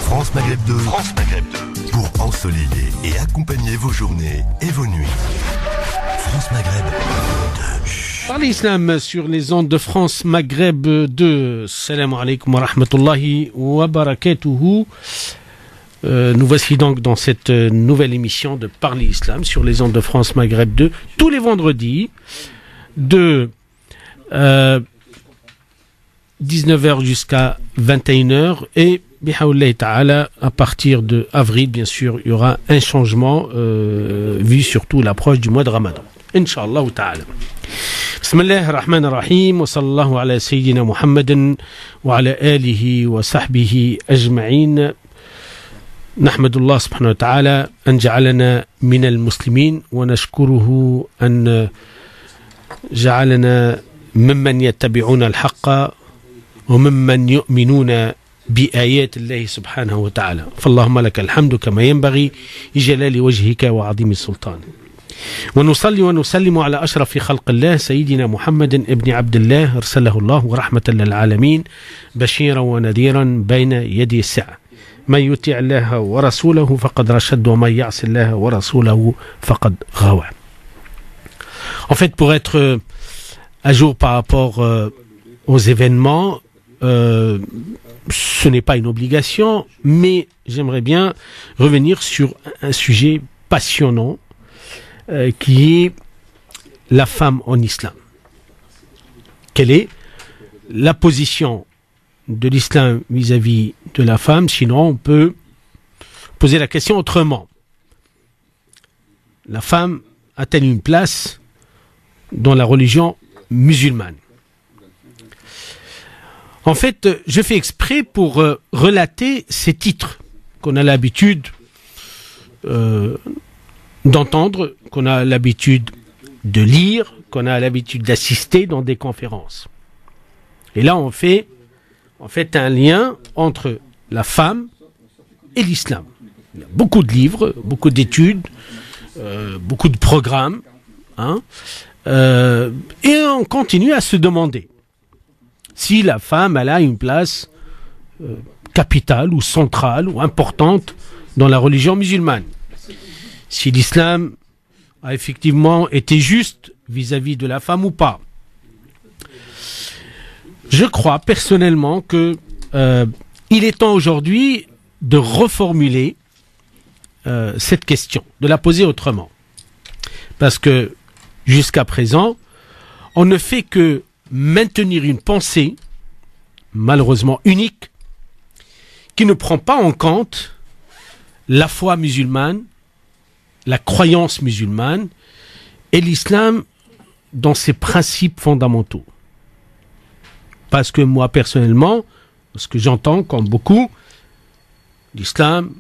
France Maghreb 2. France Maghreb 2. Pour ensoleiller et accompagner vos journées et vos nuits. France Maghreb 2. Par l'islam sur les ondes de France Maghreb 2. Salam alaikum wa rahmatullahi wa barakatuhu. Nous voici donc dans cette nouvelle émission de Parler Islam sur les ondes de France Maghreb 2, tous les vendredis, de 19h jusqu'à 21h, et bihaoullah ta'ala, à partir de avril, bien sûr, il y aura un changement vu surtout l'approche du mois de Ramadan. Inch'Allah ta'ala. Bismillah ar-Rahman ar-Rahim, wa sallallahu ala sayyidina Muhammadin wa ala alihi wa sahbihi ajma'in. نحمد الله سبحانه وتعالى أن جعلنا من المسلمين ونشكره أن جعلنا ممن يتبعون الحق وممن يؤمنون بآيات الله سبحانه وتعالى فاللهم لك الحمد كما ينبغي لجلال وجهك وعظيم السلطان ونصلي ونسلم على أشرف خلق الله سيدنا محمد ابن عبد الله أرسله الله ورحمة للعالمين بشيرا ونذيرا بين يدي الساعة من يطع الله ورسوله فقد رشد ومن يعص الله ورسوله فقد غوى. En fait, pour être à jour par rapport aux événements, ce n'est pas une obligation, mais j'aimerais bien revenir sur un sujet passionnant qui est la femme en islam. Quelle est la position de l'islam vis-à-vis de la femme? Sinon, on peut poser la question autrement. La femme a-t-elle une place dans la religion musulmane? En fait, je fais exprès pour relater ces titres qu'on a l'habitude d'entendre, qu'on a l'habitude de lire, qu'on a l'habitude d'assister dans des conférences. Et là, on fait un lien entre la femme et l'islam. Il y a beaucoup de livres, beaucoup d'études, beaucoup de programmes, et on continue à se demander si la femme elle a une place capitale ou centrale ou importante dans la religion musulmane. Si l'islam a effectivement été juste vis-à-vis de la femme ou pas. Je crois personnellement que il est temps aujourd'hui de reformuler cette question, de la poser autrement. Parce que jusqu'à présent, on ne fait que maintenir une pensée, malheureusement unique, qui ne prend pas en compte la foi musulmane, la croyance musulmane et l'islam dans ses principes fondamentaux. Parce que moi, personnellement, ce que j'entends, comme beaucoup, l'islam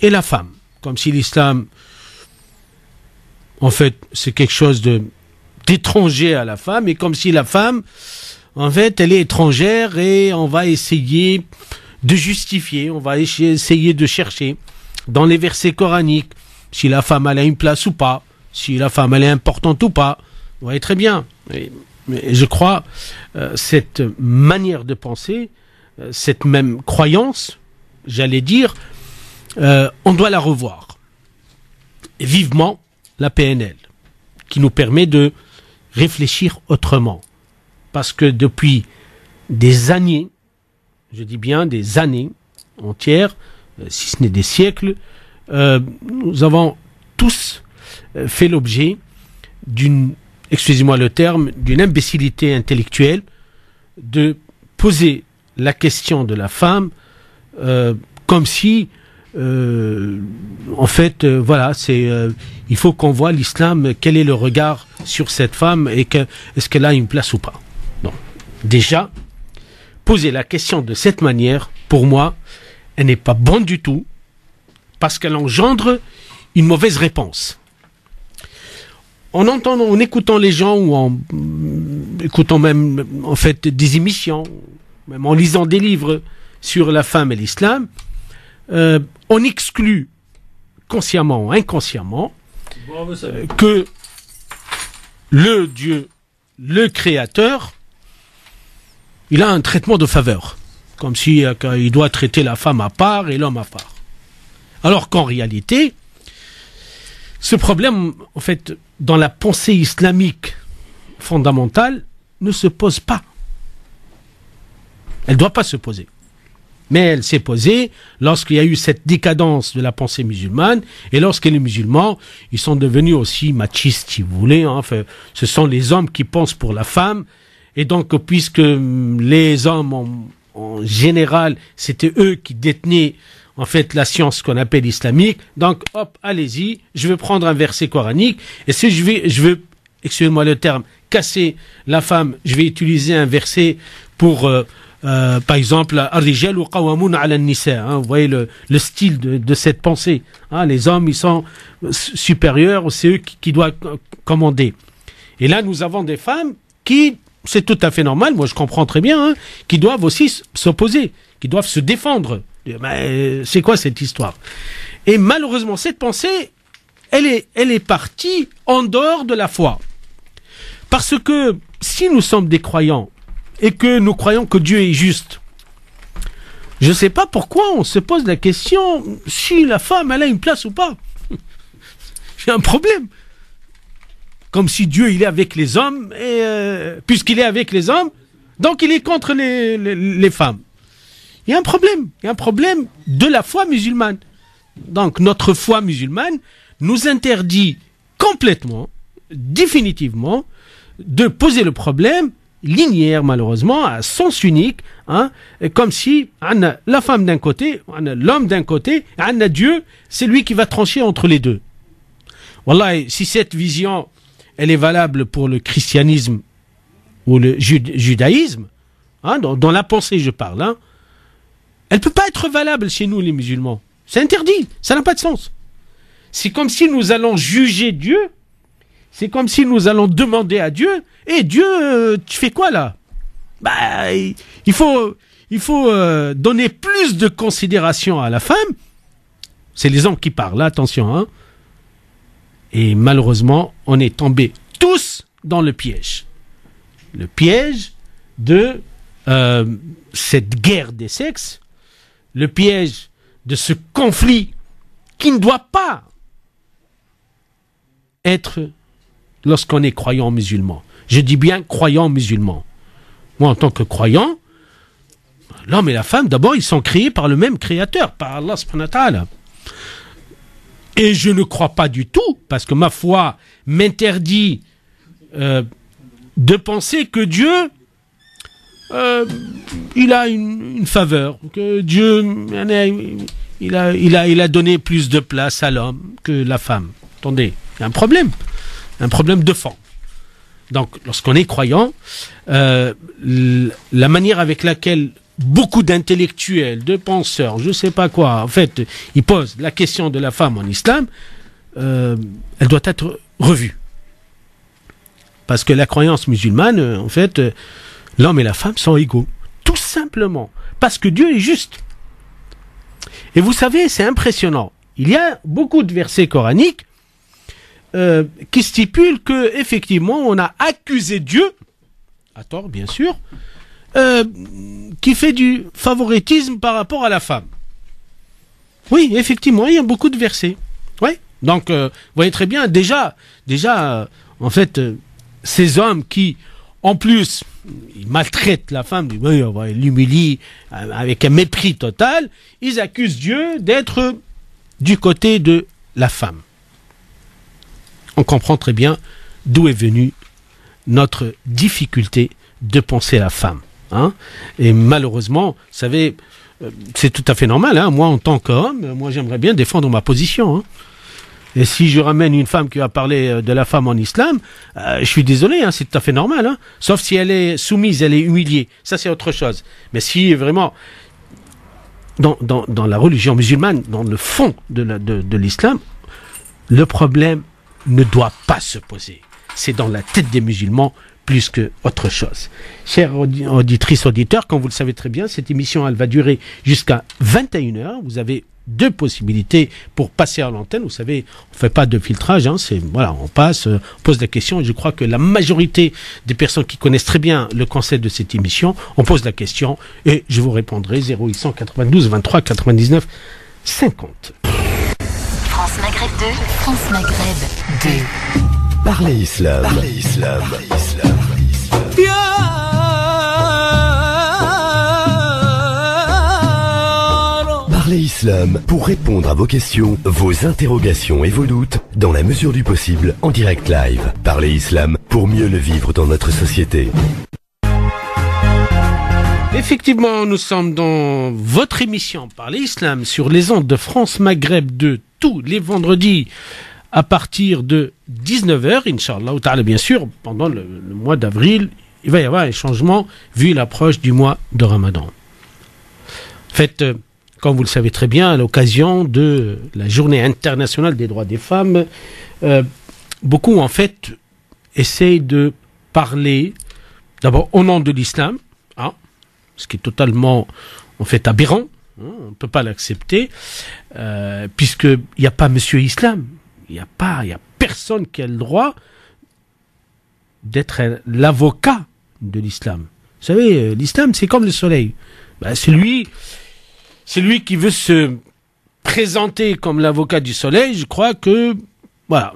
et la femme. Comme si l'islam, en fait, c'est quelque chose d'étranger à la femme, et comme si la femme, en fait, elle est étrangère, et on va essayer de justifier, on va essayer de chercher dans les versets coraniques, si la femme, elle a une place ou pas, si la femme, elle est importante ou pas. Vous voyez très bien. Mais je crois cette manière de penser, cette même croyance, j'allais dire, on doit la revoir. Et vivement la PNL, qui nous permet de réfléchir autrement. Parce que depuis des années, je dis bien des années entières, si ce n'est des siècles, nous avons tous fait l'objet d'une, excusez-moi le terme, d'une imbécilité intellectuelle de poser la question de la femme comme si, en fait, voilà, il faut qu'on voit l'islam, quel est le regard sur cette femme et est-ce qu'elle a une place ou pas. Non. Déjà, poser la question de cette manière, pour moi, elle n'est pas bonne du tout parce qu'elle engendre une mauvaise réponse. En écoutant les gens ou en écoutant même en fait des émissions, même en lisant des livres sur la femme et l'islam, on exclut consciemment ou inconsciemment que le Dieu, le Créateur, il a un traitement de faveur. Comme si il doit traiter la femme à part et l'homme à part. Alors qu'en réalité, ce problème, en fait, dans la pensée islamique fondamentale, ne se pose pas. Elle ne doit pas se poser. Mais elle s'est posée lorsqu'il y a eu cette décadence de la pensée musulmane et lorsque les musulmans, ils sont devenus aussi machistes, si vous voulez. Hein. Enfin, ce sont les hommes qui pensent pour la femme. Et donc, puisque les hommes, en général, c'était eux qui détenaient en fait la science qu'on appelle islamique, donc hop, allez-y, je vais prendre un verset coranique, et si je veux, excusez-moi le terme, casser la femme, je vais utiliser un verset pour... par exemple, vous voyez le style de cette pensée. Hein, les hommes, ils sont supérieurs, c'est eux qui doivent commander. Et là, nous avons des femmes qui, c'est tout à fait normal, moi je comprends très bien, hein, qui doivent aussi s'opposer, qui doivent se défendre. Mais c'est quoi cette histoire? Et malheureusement, cette pensée, elle est partie en dehors de la foi. Parce que si nous sommes des croyants, et que nous croyons que Dieu est juste, je ne sais pas pourquoi on se pose la question si la femme elle a une place ou pas. Il y a un problème. Comme si Dieu il est avec les hommes, et puisqu'il est avec les hommes, donc il est contre les femmes. Il y a un problème. Il y a un problème de la foi musulmane. Donc notre foi musulmane nous interdit complètement, définitivement, de poser le problème linéaire, malheureusement, à sens unique, hein, comme si on a la femme d'un côté, on a l'homme d'un côté, on a Dieu, c'est lui qui va trancher entre les deux. Wallah, si cette vision, elle est valable pour le christianisme ou le judaïsme, hein, dans la pensée je parle, hein, elle ne peut pas être valable chez nous les musulmans. C'est interdit, ça n'a pas de sens. C'est comme si nous allons juger Dieu. C'est comme si nous allons demander à Dieu, et Dieu, tu fais quoi là? Bah, il faut donner plus de considération à la femme. C'est les hommes qui parlent, là, attention. Hein. Et malheureusement, on est tombés tous dans le piège. Le piège de cette guerre des sexes, le piège de ce conflit qui ne doit pas être lorsqu'on est croyant musulman. Je dis bien croyant musulman. Moi, en tant que croyant, l'homme et la femme, d'abord, ils sont créés par le même créateur, par Allah subhanahu wa ta'ala. Et je ne crois pas du tout, parce que ma foi m'interdit de penser que Dieu, il a une faveur, que Dieu, il a donné plus de place à l'homme que la femme. Attendez, il y a un problème de fond. Donc, lorsqu'on est croyant, la manière avec laquelle beaucoup d'intellectuels, de penseurs, je ne sais pas quoi, en fait, ils posent la question de la femme en islam, elle doit être revue. Parce que la croyance musulmane, en fait, l'homme et la femme sont égaux. Tout simplement. Parce que Dieu est juste. Et vous savez, c'est impressionnant. Il y a beaucoup de versets coraniques qui stipule que effectivement on a accusé Dieu, à tort bien sûr, qui fait du favoritisme par rapport à la femme. Oui, effectivement, il y a beaucoup de versets. Oui. Donc, vous voyez très bien, déjà, en fait, ces hommes qui, en plus, ils maltraitent la femme, on va l'humilier avec un mépris total, ils accusent Dieu d'être du côté de la femme. On comprend très bien d'où est venue notre difficulté de penser la femme. Hein. Et malheureusement, vous savez, c'est tout à fait normal. Hein. Moi, en tant qu'homme, moi, j'aimerais bien défendre ma position. Hein. Et si je ramène une femme qui va parler de la femme en islam, je suis désolé, hein, c'est tout à fait normal. Hein. Sauf si elle est soumise, elle est humiliée. Ça, c'est autre chose. Mais si vraiment, dans la religion musulmane, dans le fond de l'islam, le problème ne doit pas se poser. C'est dans la tête des musulmans plus que autre chose. Chères auditrices, auditeurs, comme vous le savez très bien, cette émission, elle va durer jusqu'à 21h. Vous avez deux possibilités pour passer à l'antenne. Vous savez, on ne fait pas de filtrage, hein, voilà, on passe, on pose la question, et je crois que la majorité des personnes qui connaissent très bien le concept de cette émission, on pose la question, et je vous répondrai 0892 23 99 50. France Maghreb 2, France Maghreb 2. Parlez Islam. Parlez Islam. Parlez Islam. Parlez Islam pour répondre à vos questions, vos interrogations et vos doutes dans la mesure du possible en direct live. Parlez Islam pour mieux le vivre dans notre société. Effectivement, nous sommes dans votre émission Parlez Islam sur les ondes de France Maghreb 2 tous les vendredis à partir de 19h, Inch'Allah, ta'ala, bien sûr, pendant le mois d'avril, il va y avoir un changement vu l'approche du mois de Ramadan. En fait, comme vous le savez très bien, à l'occasion de la journée internationale des droits des femmes, beaucoup en fait essayent de parler d'abord au nom de l'islam, hein, ce qui est totalement en fait aberrant, hein, on ne peut pas l'accepter, puisqu'il n'y a pas Monsieur Islam. Il n'y a personne qui a le droit d'être l'avocat de l'islam. Vous savez, l'islam, c'est comme le soleil. Ben, c'est lui qui veut se présenter comme l'avocat du soleil. Je crois que, voilà,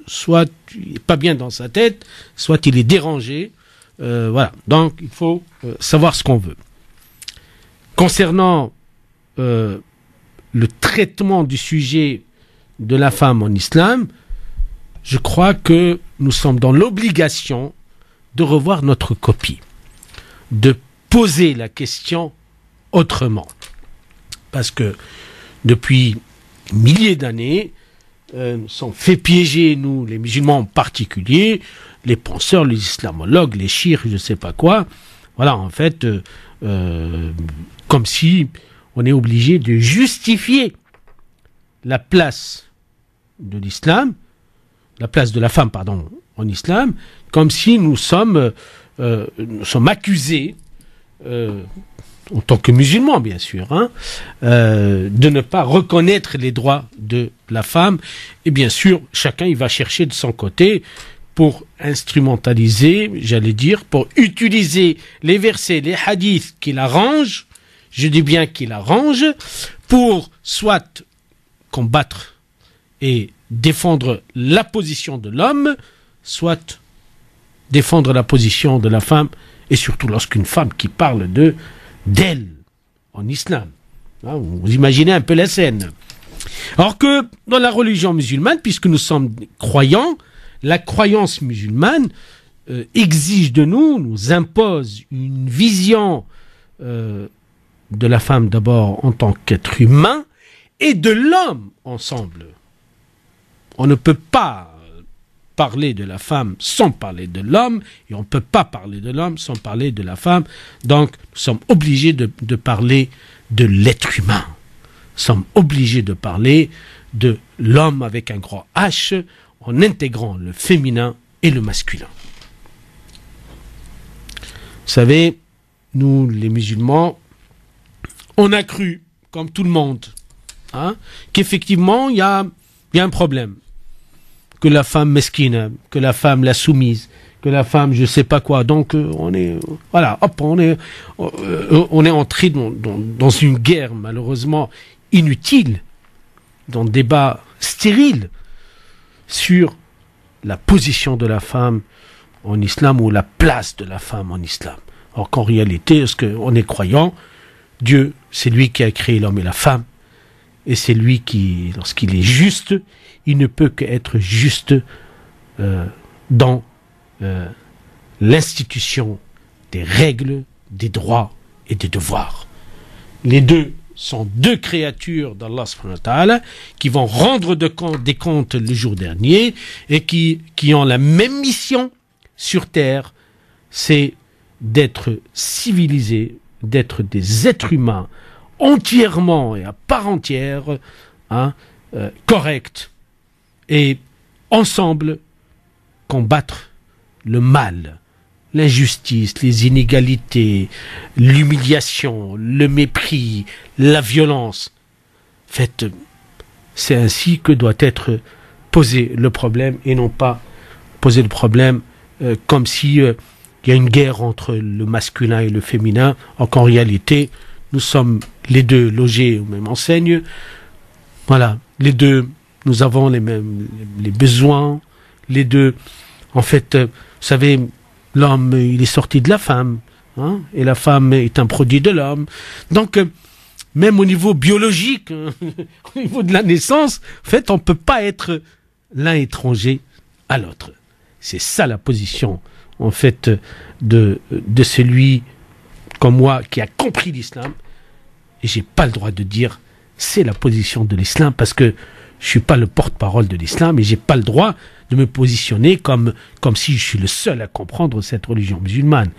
soit il n'est pas bien dans sa tête, soit il est dérangé. Voilà. Donc, il faut savoir ce qu'on veut. Concernant le traitement du sujet de la femme en islam, je crois que nous sommes dans l'obligation de revoir notre copie, de poser la question autrement. Parce que depuis milliers d'années, nous sommes fait piéger, nous, les musulmans en particulier, les penseurs, les islamologues, les chiites, je ne sais pas quoi. Voilà, en fait, comme si on est obligé de justifier la place de l'islam, la place de la femme, pardon, en islam, comme si nous sommes accusés, en tant que musulmans bien sûr, hein, de ne pas reconnaître les droits de la femme. Et bien sûr, chacun il va chercher de son côté pour instrumentaliser, j'allais dire, pour utiliser les versets, les hadiths qu'il arrange, je dis bien qu'il arrange, pour soit combattre et défendre la position de l'homme, soit défendre la position de la femme, et surtout lorsqu'une femme qui parle d'elle en islam. Hein, vous imaginez un peu la scène. Alors que dans la religion musulmane, puisque nous sommes croyants, la croyance musulmane exige de nous, nous impose une vision de la femme d'abord en tant qu'être humain, et de l'homme ensemble. On ne peut pas parler de la femme sans parler de l'homme, et on ne peut pas parler de l'homme sans parler de la femme. Donc, nous sommes obligés de parler de l'être humain. Nous sommes obligés de parler de l'homme avec un grand H, en intégrant le féminin et le masculin. Vous savez, nous, les musulmans, on a cru, comme tout le monde, hein, qu'effectivement, il y a un problème. Que la femme mesquine, que la femme la soumise, que la femme je sais pas quoi. Donc on est entré dans une guerre malheureusement inutile, dans un débat stérile sur la position de la femme en islam ou la place de la femme en islam. Alors qu'en réalité, est-ce qu'on est croyant, Dieu, c'est lui qui a créé l'homme et la femme, et c'est lui qui, lorsqu'il est juste, il ne peut qu'être juste dans l'institution des règles, des droits et des devoirs. Les deux sont deux créatures d'Allah subhanahu wa ta'ala qui vont rendre des comptes le jour dernier et qui ont la même mission sur terre, c'est d'être civilisés, d'être des êtres humains entièrement et à part entière, hein, corrects, et ensemble combattre le mal, l'injustice, les inégalités, l'humiliation, le mépris, la violence. fait, c'est ainsi que doit être posé le problème et non pas poser le problème comme si il y a une guerre entre le masculin et le féminin, alors qu'en réalité, nous sommes les deux logés aux mêmes enseignes. Voilà, les deux, nous avons les mêmes les besoins. Les deux, en fait, vous savez, l'homme, il est sorti de la femme, hein, et la femme est un produit de l'homme. Donc, même au niveau biologique, au niveau de la naissance, en fait, on ne peut pas être l'un étranger à l'autre. C'est ça la position, en fait, de celui comme moi qui a compris l'islam. Et j'ai pas le droit de dire c'est la position de l'islam parce que je suis pas le porte-parole de l'islam et j'ai pas le droit de me positionner comme si je suis le seul à comprendre cette religion musulmane.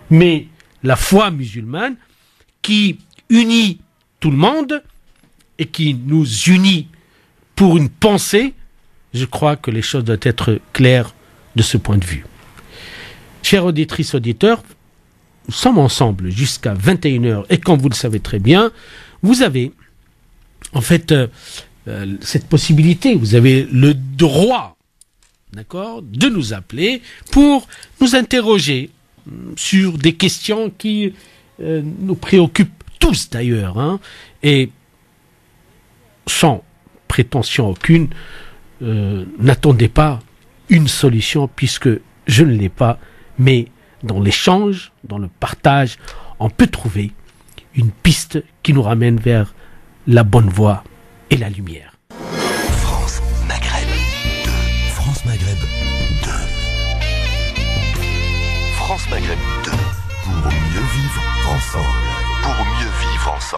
Mais la foi musulmane qui unit tout le monde et qui nous unit pour une pensée, je crois que les choses doivent être claires de ce point de vue. Chères auditrices, auditeurs, nous sommes ensemble jusqu'à 21h et comme vous le savez très bien, vous avez en fait cette possibilité, vous avez le droit, d'accord, de nous appeler pour nous interroger sur des questions qui nous préoccupent tous d'ailleurs, hein, et sans prétention aucune, n'attendez pas une solution puisque je ne l'ai pas, mais dans l'échange, dans le partage, on peut trouver une piste qui nous ramène vers la bonne voie et la lumière. France Maghreb 2. France Maghreb 2. France Maghreb 2. Pour mieux vivre ensemble. Pour mieux vivre ensemble.